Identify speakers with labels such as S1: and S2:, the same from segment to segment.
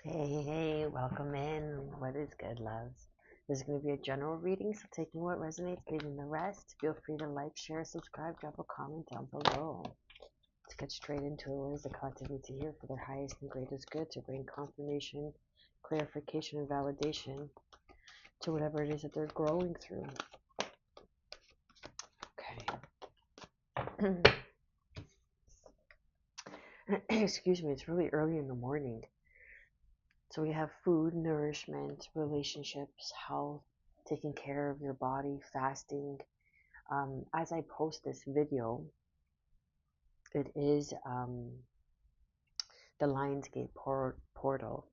S1: Hey, welcome in. What is good, loves? This is going to be a general reading, so taking what resonates, leaving the rest. Feel free to like, share, subscribe, drop a comment down below. Let's get straight into it. What does the collective need to hear for their highest and greatest good to bring confirmation, clarification, and validation to whatever it is that they're growing through? Okay. Excuse me, it's really early in the morning. So we have food, nourishment, relationships, health, taking care of your body, fasting. As I post this video, it is the Lionsgate portal.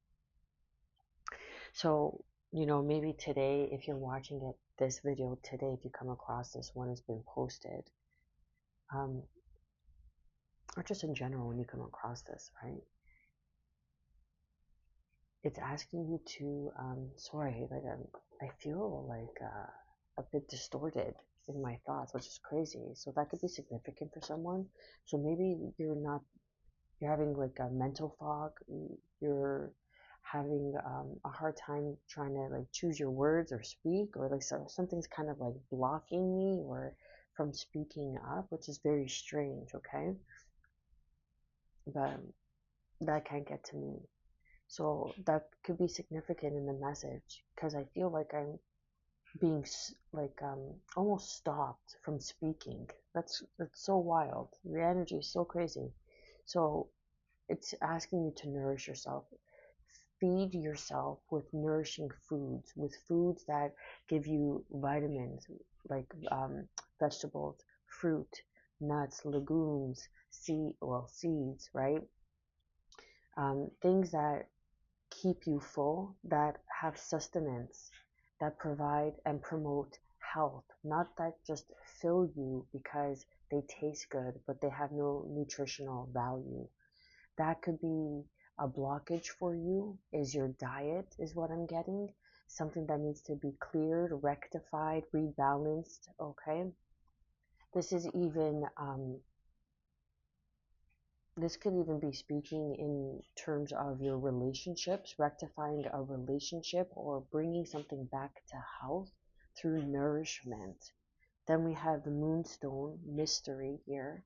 S1: So, maybe today, if you're watching this video today, if you come across this one has been posted, um, or just in general when you come across this, right? It's asking you to, sorry, like I feel like a bit distorted in my thoughts, which is crazy. So that could be significant for someone. So maybe you're having like a mental fog. You're having a hard time trying to like choose your words or speak, or like something's kind of like blocking me or from speaking up, which is very strange. Okay, but that can't get to me. So that could be significant in the message because I feel like I'm being like almost stopped from speaking. That's so wild. The energy is so crazy. So it's asking you to nourish yourself. Feed yourself with nourishing foods, with foods that give you vitamins like vegetables, fruit, nuts, legumes, seeds, right? Things that keep you full, that have sustenance, that provide and promote health, not that just fill you because they taste good, but they have no nutritional value. That could be a blockage for you, is your diet, is what I'm getting. Something that needs to be cleared, rectified, rebalanced, okay? This is even this could even be speaking in terms of your relationships, rectifying a relationship or bringing something back to health through nourishment. Then we have the Moonstone mystery here,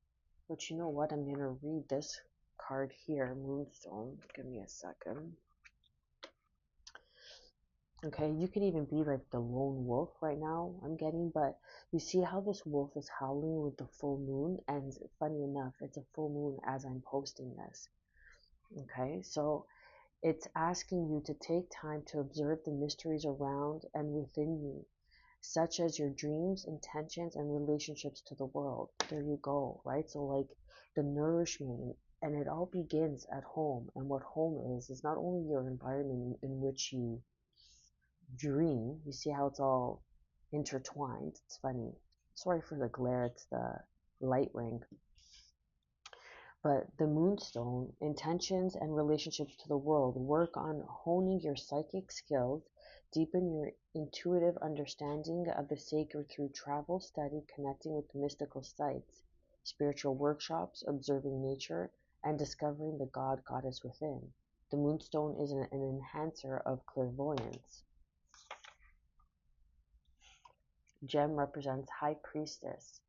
S1: which you know what? I'm going to read this card here, Moonstone. Give me a second. Okay, you could even be like the lone wolf right now, I'm getting, but you see how this wolf is howling with the full moon? And funny enough, it's a full moon as I'm posting this. Okay, so it's asking you to take time to observe the mysteries around and within you, such as your dreams, intentions, and relationships to the world. There you go, right? So, like the nourishment, and it all begins at home. And what home is not only your environment in which you dream, you see how it's all intertwined. It's funny. Sorry for the glare, it's the light ring. But the Moonstone, intentions and relationships to the world, work on honing your psychic skills, deepen your intuitive understanding of the sacred through travel, study, connecting with mystical sites, spiritual workshops, observing nature, and discovering the God Goddess within. The Moonstone is an enhancer of clairvoyance. Gem represents High Priestess,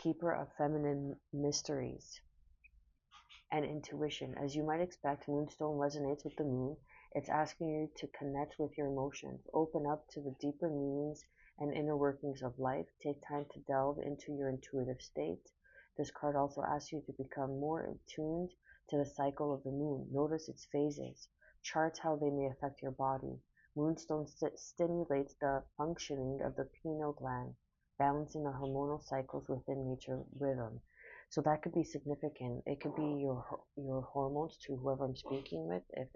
S1: keeper of feminine mysteries and intuition. As you might expect, Moonstone resonates with the moon. It's asking you to connect with your emotions, open up to the deeper meanings and inner workings of life. Take time to delve into your intuitive state. This card also asks you to become more attuned to the cycle of the moon. Notice its phases, charts how they may affect your body. Moonstone stimulates the functioning of the pineal gland, balancing the hormonal cycles within nature rhythm. So that could be significant. It could be your hormones to whoever I'm speaking with, if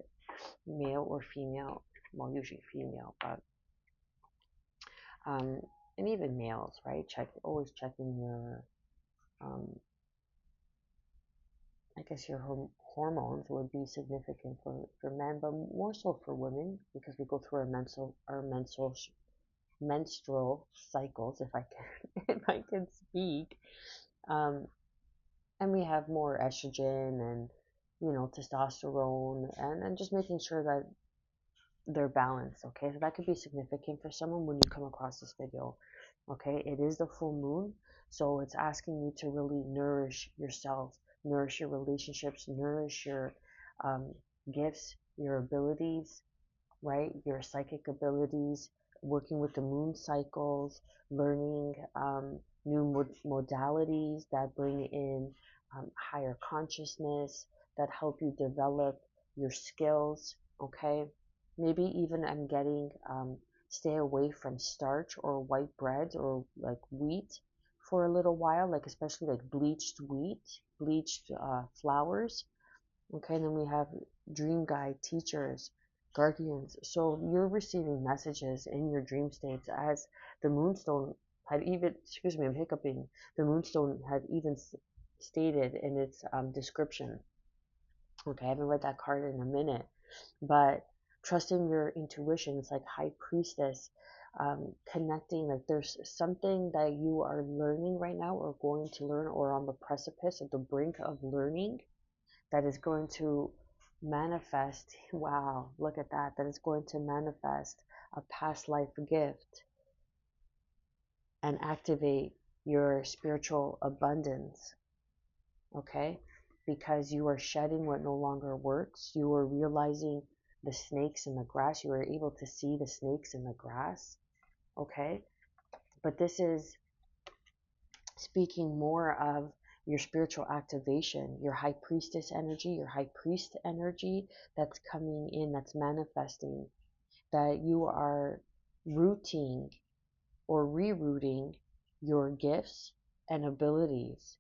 S1: male or female. Well, usually female, but um, and even males, right? Always checking your, um, I guess your hormones would be significant for men, but more so for women because we go through our menstrual cycles, if I can if I can speak. Um, and we have more estrogen and testosterone, and just making sure that they're balanced. Okay, so that could be significant for someone when you come across this video. Okay, it is the full moon, so it's asking you to really nourish yourself, nourish your relationships, nourish your um, gifts, your abilities, right? Your psychic abilities, working with the moon cycles, learning new modalities that bring in higher consciousness, that help you develop your skills, okay? Maybe even I'm getting stay away from starch or white bread or like wheat for a little while, like especially like bleached wheat, bleached flours. Okay, then we have dream guide teachers, guardians. So you're receiving messages in your dream states as the moonstone had even, excuse me, I'm hiccuping. The moonstone had even stated in its description. Okay, I haven't read that card in a minute, but trusting your intuition, it's like high priestess, connecting, like there's something that you are learning right now or going to learn or on the precipice at the brink of learning that is going to manifest. Wow, look at that. That is going to manifest a past life gift and activate your spiritual abundance. Okay? Because you are shedding what no longer works. You are realizing the snakes in the grass. You are able to see the snakes in the grass. Okay? But this is speaking more of your spiritual activation, your high priestess energy, your high priest energy that's coming in, that's manifesting, that you are rooting or rerouting your gifts and abilities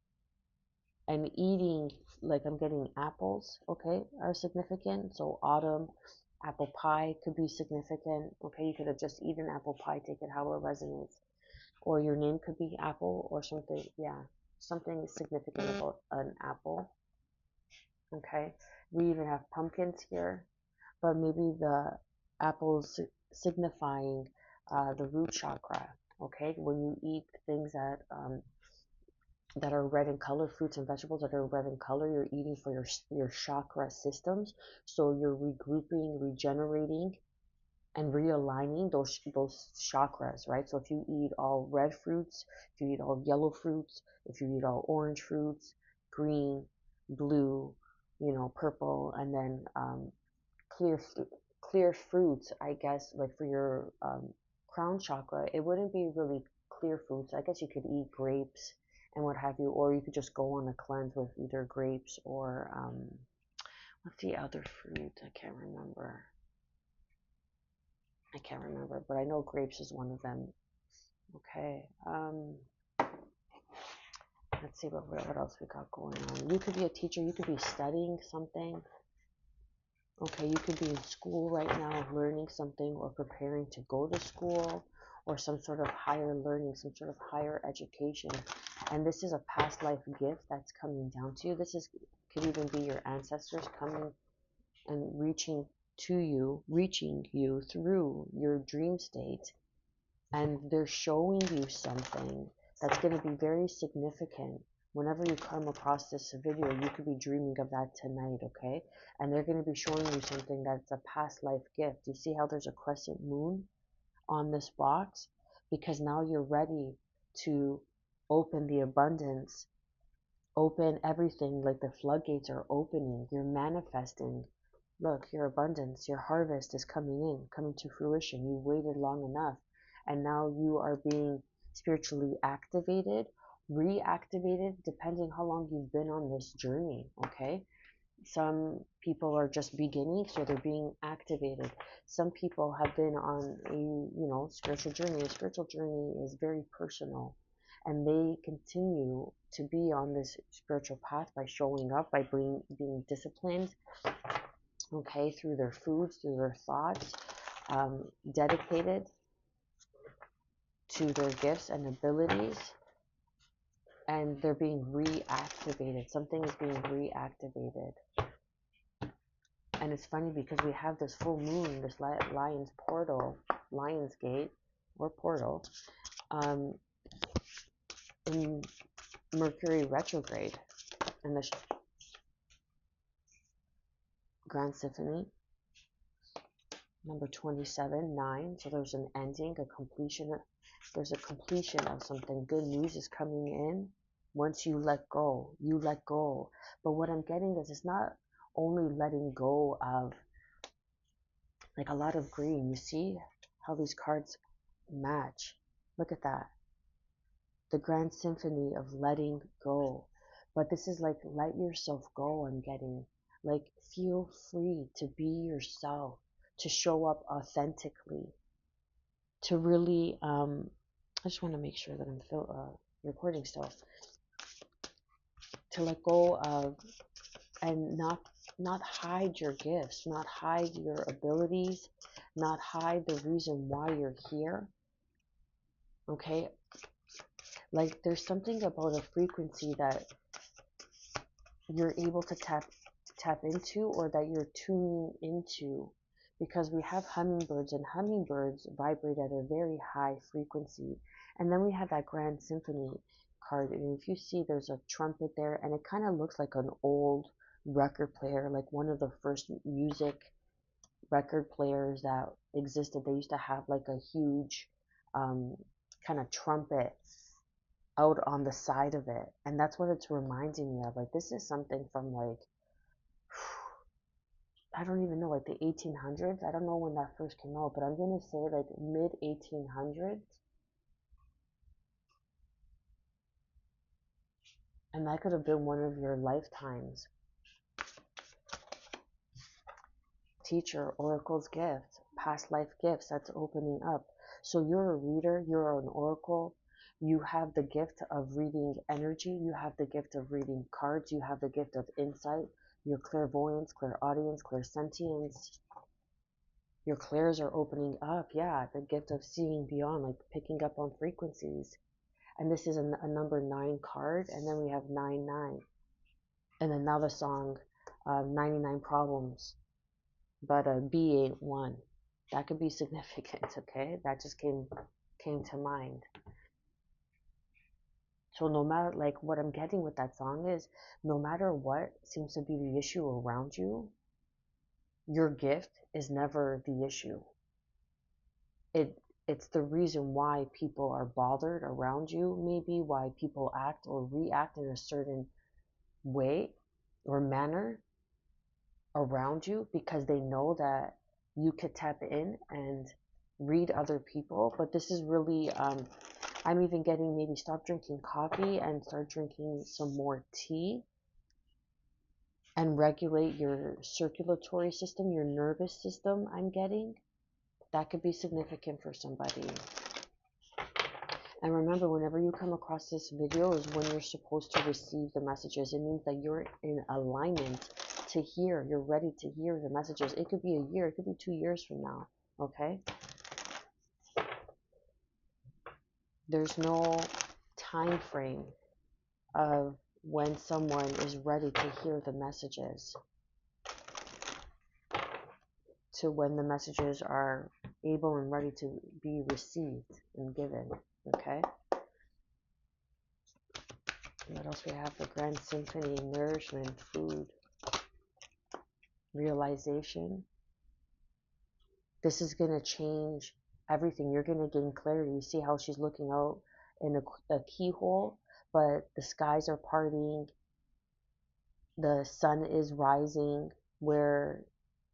S1: and eating, like I'm getting apples, okay, are significant. So autumn, apple pie could be significant. Okay, you could have just eaten apple pie, take it how it resonates. Or your name could be apple or something. Yeah, something significant about an apple. Okay, we even have pumpkins here, but maybe the apples signifying the root chakra. Okay, when you eat things that are red in color, fruits and vegetables that are red in color, you're eating for your chakra systems. So you're regrouping, regenerating, and realigning those chakras, right? So if you eat all red fruits, if you eat all yellow fruits, if you eat all orange fruits, green, blue, purple, and then clear clear fruits, I guess, like for your crown chakra, it wouldn't be really clear fruits. I guess you could eat grapes and what have you, or you could just go on a cleanse with either grapes or what's the other fruit? I can't remember, but I know grapes is one of them. Okay. Let's see what else we got going on. You could be a teacher. You could be studying something. Okay, you could be in school right now learning something or preparing to go to school or some sort of higher learning, some sort of higher education. And this is a past life gift that's coming down to you. Could even be your ancestors coming and reaching you through your dream state, and they're showing you something that's going to be very significant. Whenever you come across this video, you could be dreaming of that tonight, okay? And they're going to be showing you something that's a past life gift. You see how there's a crescent moon on this box? Because now you're ready to open the abundance, open everything, like the floodgates are opening. You're manifesting. Look, your abundance, your harvest is coming to fruition. You waited long enough, and now you are being spiritually activated, reactivated, depending how long you've been on this journey, okay? Some people are just beginning, so they're being activated. Some people have been on a, spiritual journey. A spiritual journey is very personal, and they continue to be on this spiritual path by showing up, by being disciplined, okay, through their foods, through their thoughts, dedicated to their gifts and abilities, and they're being reactivated. Something is being reactivated. And it's funny because we have this full moon, this lion's gate, or portal, in Mercury retrograde. And Grand Symphony. Number 27, 9. So there's an ending, a completion. There's a completion of something. Good news is coming in. Once you let go, you let go. But what I'm getting is it's not only letting go of like a lot of green. You see how these cards match? Look at that. The Grand Symphony of letting go. But this is like, let yourself go. I'm getting like, feel free to be yourself, to show up authentically, to really, I just want to make sure that I'm recording still, to let go of and not hide your gifts, not hide your abilities, not hide the reason why you're here. Okay? Like there's something about a frequency that you're able to tap into, or that you're tuning into, because we have hummingbirds, and hummingbirds vibrate at a very high frequency. And then we have that Grand Symphony card, and if you see, there's a trumpet there, and it kind of looks like an old record player, like one of the first music record players that existed. They used to have like a huge kind of trumpet out on the side of it, and that's what it's reminding me of. Like this is something from like, I don't even know, like the 1800s. I don't know when that first came out, but I'm gonna say like mid 1800s. And that could have been one of your lifetimes. Teacher, oracle's gift, past life gifts that's opening up. So you're a reader, you're an oracle, you have the gift of reading energy, you have the gift of reading cards, you have the gift of insight, your clairvoyance, clairaudience, clairsentience. Your clairs are opening up, yeah, the gift of seeing beyond, like picking up on frequencies. And this is a number 9 card, and then we have 99. And then now the song, 99 Problems, but B ain't one. That could be significant, okay? That just came to mind. So no matter, like what I'm getting with that song is, no matter what seems to be the issue around you, your gift is never the issue. It's the reason why people are bothered around you, maybe why people act or react in a certain way or manner around you, because they know that you could tap in and read other people. But this is really, I'm even getting maybe stop drinking coffee and start drinking some more tea, and regulate your circulatory system, your nervous system. I'm getting that could be significant for somebody. And remember, whenever you come across this video is when you're supposed to receive the messages. It means that you're in alignment to hear. You're ready to hear the messages. It could be a year. It could be 2 years from now. Okay? There's no time frame of when someone is ready to hear the messages to when the messages are able and ready to be received and given. Okay? What else we have? The Grand Symphony, nourishment, food, realization. This is going to change everything. You're going to gain clarity. You see how she's looking out in a keyhole, but the skies are parting. The sun is rising, where,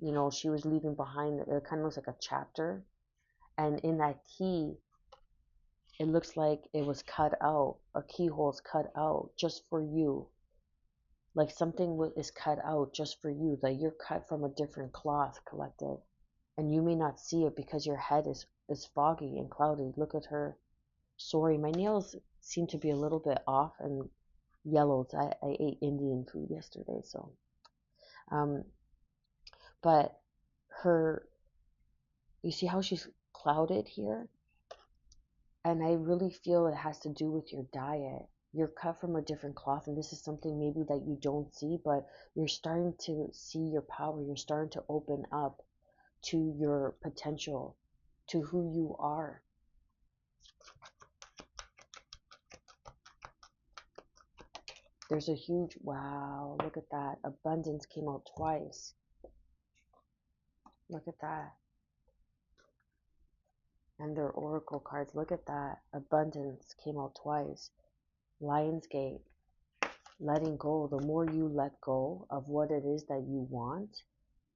S1: you know, she was leaving behind. It kind of looks like a chapter. And in that key, it looks like it was cut out. A keyhole's cut out just for you. Like something is cut out just for you. Like you're cut from a different cloth, collective. And you may not see it because your head is foggy and cloudy. Look at her. Sorry, my nails seem to be a little bit off and yellowed. I ate Indian food yesterday, so. But her, you see how she's clouded here? And I really feel it has to do with your diet. You're cut from a different cloth, and this is something maybe that you don't see, but you're starting to see your power. You're starting to open up to your potential, to who you are. There's a huge, wow, look at that. Abundance came out twice. Look at that. And their oracle cards. Look at that. Abundance came out twice. Lionsgate. Letting go. The more you let go of what it is that you want,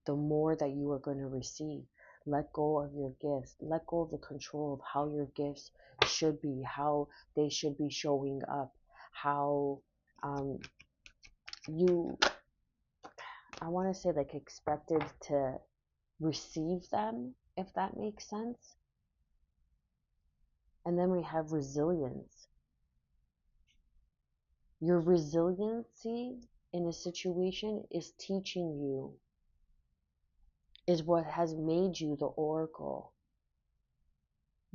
S1: the more that you are going to receive. Let go of your gifts. Let go of the control of how your gifts should be, how they should be showing up, how you, I want to say, like, expected to receive them, if that makes sense. And then we have resilience. Your resiliency in a situation is teaching you, is what has made you the oracle.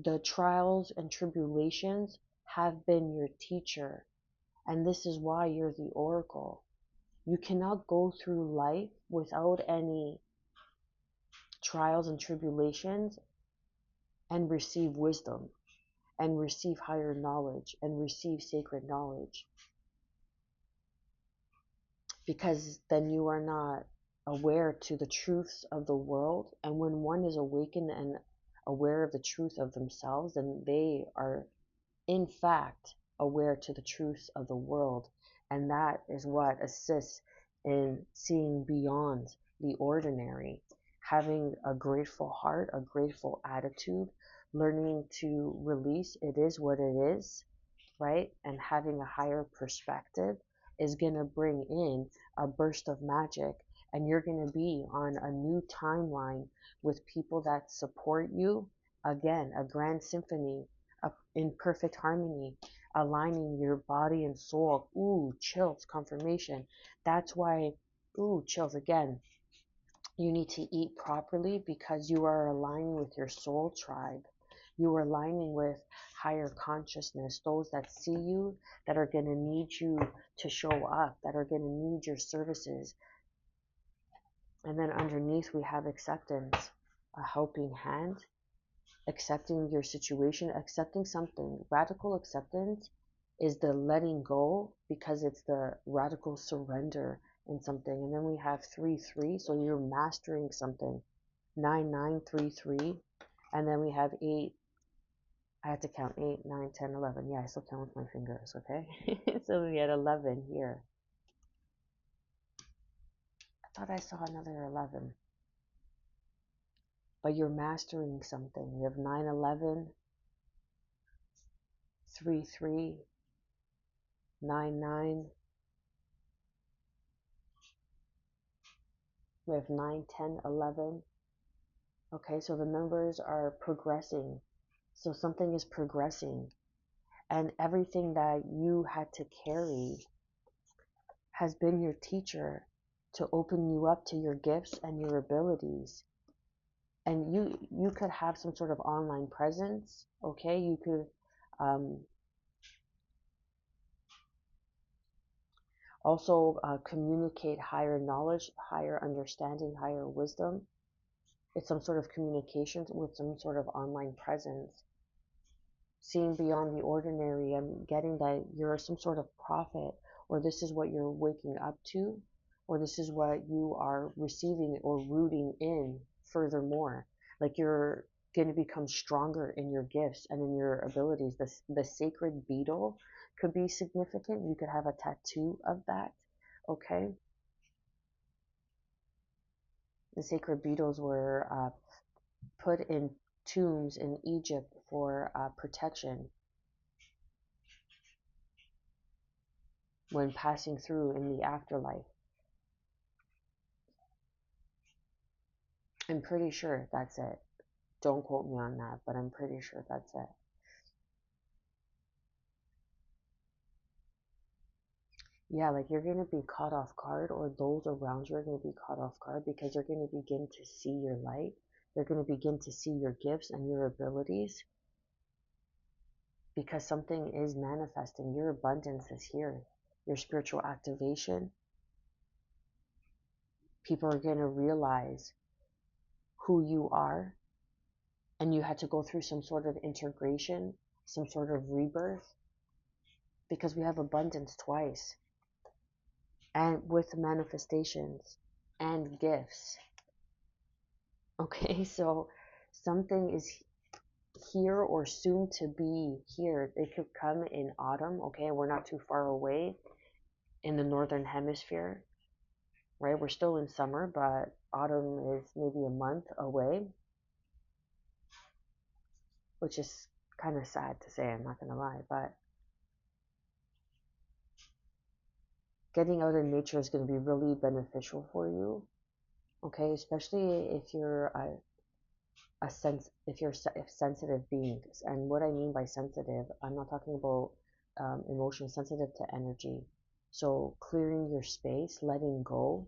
S1: The trials and tribulations have been your teacher, and this is why you're the oracle. You cannot go through life without any trials and tribulations and receive wisdom, and receive higher knowledge, and receive sacred knowledge. Because then you are not aware to the truths of the world. And when one is awakened and aware of the truth of themselves, then they are in fact aware to the truths of the world. And that is what assists in seeing beyond the ordinary, having a grateful heart, a grateful attitude, learning to release it is what it is, right? And having a higher perspective is going to bring in a burst of magic, and you're going to be on a new timeline with people that support you. Again, a grand symphony in perfect harmony, aligning your body and soul. Ooh, chills, confirmation. That's why, ooh, chills again. You need to eat properly because you are aligning with your soul tribe. You are aligning with higher consciousness, those that see you, that are going to need you to show up, that are going to need your services. And then underneath we have acceptance, a helping hand, accepting your situation, accepting something. Radical acceptance is the letting go, because it's the radical surrender in something. And then we have 3-3, so you're mastering something. 9-9-3-3, and then we have 8. I had to count 8, 9, 10, 11. Yeah, I still count with my fingers, okay? So we had 11 here. I thought I saw another 11. But you're mastering something. We have 9-11, 3-3, 9-9. We have 9-10-11. Okay, so the numbers are progressing. So something is progressing. And everything that you had to carry has been your teacher to open you up to your gifts and your abilities. And you could have some sort of online presence, okay? You could also communicate higher knowledge, higher understanding, higher wisdom. It's some sort of communication with some sort of online presence. Seeing beyond the ordinary and getting that you're some sort of prophet, or this is what you're waking up to, or this is what you are receiving or rooting in furthermore. Like you're going to become stronger in your gifts and in your abilities. The sacred beetle could be significant. You could have a tattoo of that, okay? The sacred beetles were put in tombs in Egypt for protection when passing through in the afterlife. I'm pretty sure that's it. Don't quote me on that, but I'm pretty sure that's it. Yeah, like you're going to be caught off guard, or those around you are going to be caught off guard, because they're going to begin to see your light. They're going to begin to see your gifts and your abilities, because something is manifesting. Your abundance is here. Your spiritual activation. People are going to realize who you are, and you had to go through some sort of integration, some sort of rebirth, because we have abundance twice, and with manifestations and gifts. Okay, so something is here or soon to be here. It could come in autumn, okay? We're not too far away in the northern hemisphere, right? We're still in summer, but autumn is maybe a month away, which is kind of sad to say, I'm not going to lie, but getting out in nature is going to be really beneficial for you, okay? Especially if you're a sense if you're if sensitive beings. And what I mean by sensitive, I'm not talking about emotion, sensitive to energy. So clearing your space, letting go.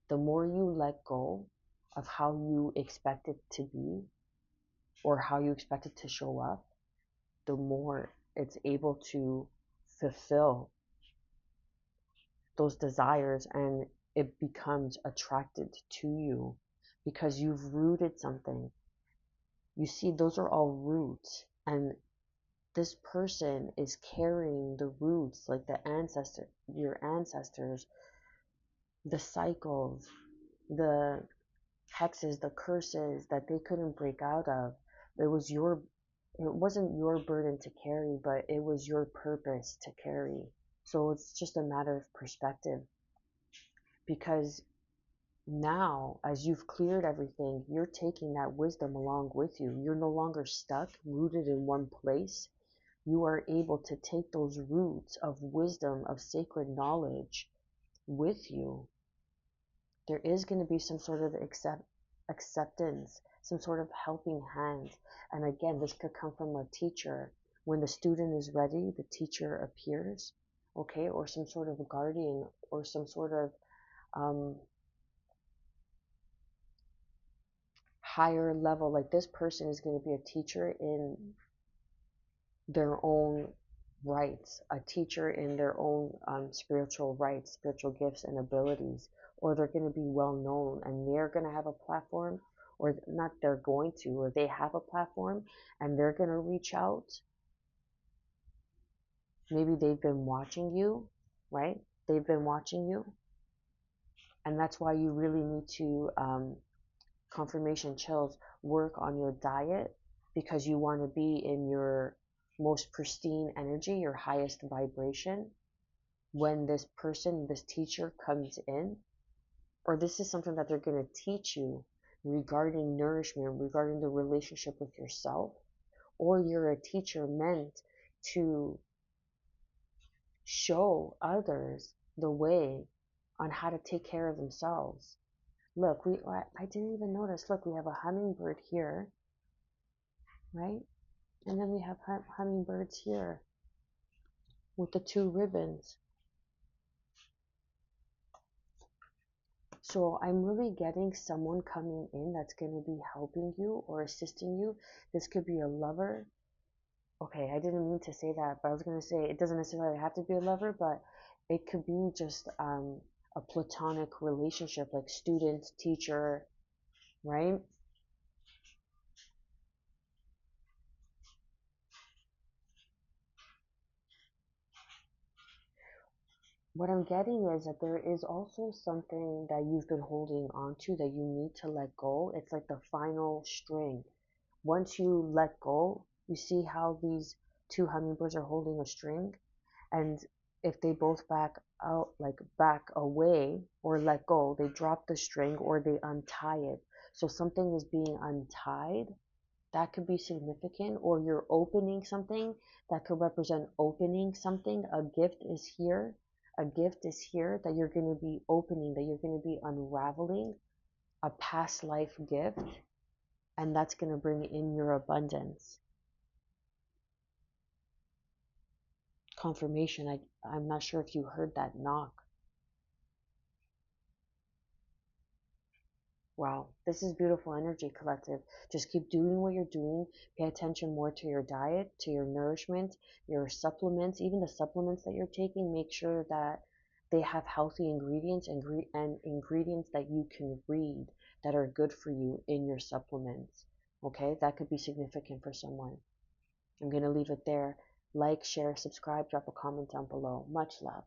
S1: The more you let go of how you expect it to be or how you expect it to show up, the more it's able to fulfill those desires, and it becomes attracted to you because you've rooted something. You see, those are all roots, and this person is carrying the roots, like your ancestors, the cycles, the hexes, the curses that they couldn't break out of. It was your, it wasn't your burden to carry, but it was your purpose to carry. So it's just a matter of perspective, because now, as you've cleared everything, you're taking that wisdom along with you. You're no longer stuck, rooted in one place. You are able to take those roots of wisdom, of sacred knowledge with you. There is going to be some sort of acceptance, some sort of helping hand. And again, this could come from a teacher. When the student is ready, the teacher appears, okay, or some sort of guardian, or some sort of higher level. Like, this person is going to be a teacher in their own rights, a teacher in their own spiritual rights, spiritual gifts and abilities, or they're going to be well known and they're going to have a platform, or not, they're going to, or they have a platform and they're going to reach out. Maybe they've been watching you, right? They've been watching you, and that's why you really need to, confirmation chills, work on your diet, because you want to be in your most pristine energy, your highest vibration, when this person, this teacher comes in, or this is something that they're going to teach you regarding nourishment, regarding the relationship with yourself, or you're a teacher meant to show others the way on how to take care of themselves. Look, I didn't even notice. Look, we have a hummingbird here, right? And then we have hummingbirds here with the two ribbons. So I'm really getting someone coming in that's going to be helping you or assisting you. This could be a lover. Okay, I didn't mean to say that, but I was going to say it doesn't necessarily have to be a lover, but it could be just a platonic relationship, like student, teacher, right? What I'm getting is that there is also something that you've been holding on to that you need to let go. It's like the final string. Once you let go, you see how these two hummingbirds are holding a string, and if they both back out, like back away or let go, they drop the string or they untie it. So something is being untied. That could be significant, or you're opening something that could represent opening something. A gift is here. A gift is here that you're going to be opening, that you're going to be unraveling, a past life gift, and that's going to bring in your abundance. Confirmation. I'm not sure if you heard that knock. Wow, this is beautiful energy, collective. Just keep doing what you're doing. Pay attention more to your diet, to your nourishment, your supplements, even the supplements that you're taking. Make sure that they have healthy ingredients and ingredients that you can read that are good for you in your supplements. Okay, that could be significant for someone. I'm going to leave it there. Like, share, subscribe, drop a comment down below. Much love.